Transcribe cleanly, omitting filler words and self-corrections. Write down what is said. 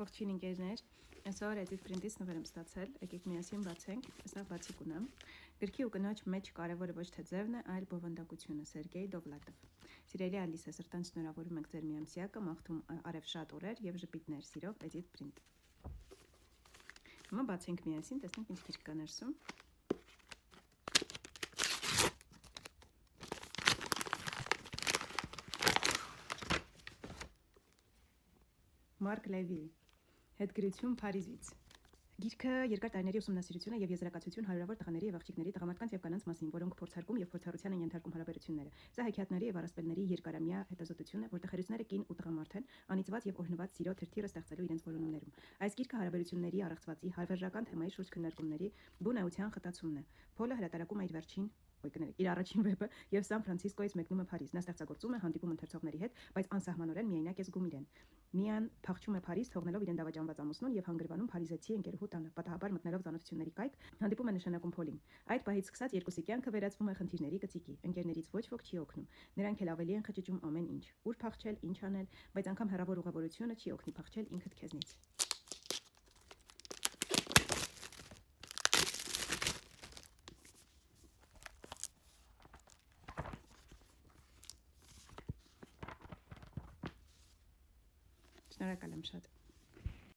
Ողջույն ընկերներ, այսօր Edit Print-ից նվեր եմ ստացել, եկեք միասին բացենք, սա բացիկ ունեմ։ Գրքի ու կնոջ մեջ կարևորը ոչ թե ձևն է, այլ բովանդակությունը, Սերգեյ Դովլատով։ Սիրելի Ալիսա, սրտան շնորհավորում ենք ձեր միամսյակը, մաղթում արև շատ օրեր եւ ժպիտներ, սիրով Edit Print։ Հիմա բացենք միասին, տեսնենք ինչ գիրք կա ներսում։ Մարկ Լևի, հետգրություն Փարիզից։ Գիրքը երկար տարիների ուսումնասիրություն է եւ եզրակացություն հարյուրավոր տղաների եւ աղջիկների, տղամարդկանց եւ կանանց մասին, որոնք փորձարկում եւ փորձառության են ենթարկում հարաբերությունները։ Սա հեքիաթների եւ առասպելների երկարամյա հետազոտություն է, որտեղ հերոսները կին ու տղամարդ են, անիծված եւ օրհնված սիրո թրթիռը ստեղծելու իրենց որոնումներում։ Այս գիրքը հարաբերությունների առեղծվածի հարվերժական թեմայի շուրջ քննարկումների բուն էության խտացումն է։ Փոլը հրատարակում է իր առաջին վեպը եւ Սան Ֆրանցիսկոից մեկնում է Փարիզ։ Նա ստեղծագործում է հանդիպում ընթերցողների հետ, բայց անսահմանորեն միայնակ է զգում իրեն։ Միան փախչում է Փարիզ, թողնելով իրեն դավաճանված ամուսնուն եւ հանգրվանում փարիզեցի ընկերուհու տանը, պատահաբար մտնելով ծանոթությունների կայք, հանդիպում է նշանակում Փոլին։ Այդ պահից սկսած երկուսի կյանքը վերածվում է խնդիրների գծիկի։ Ընկերներից ոչ ոք չի օգնում։ Նրանք էլ ավելի են խճճում ամեն ինչ։ Ուր փախչել, ինչ անել, բայց անգամ հեռավոր ուղևորությունը չի օգնի փախչել ինքդ քեզնից։ Շնորհակալ եմ շատ։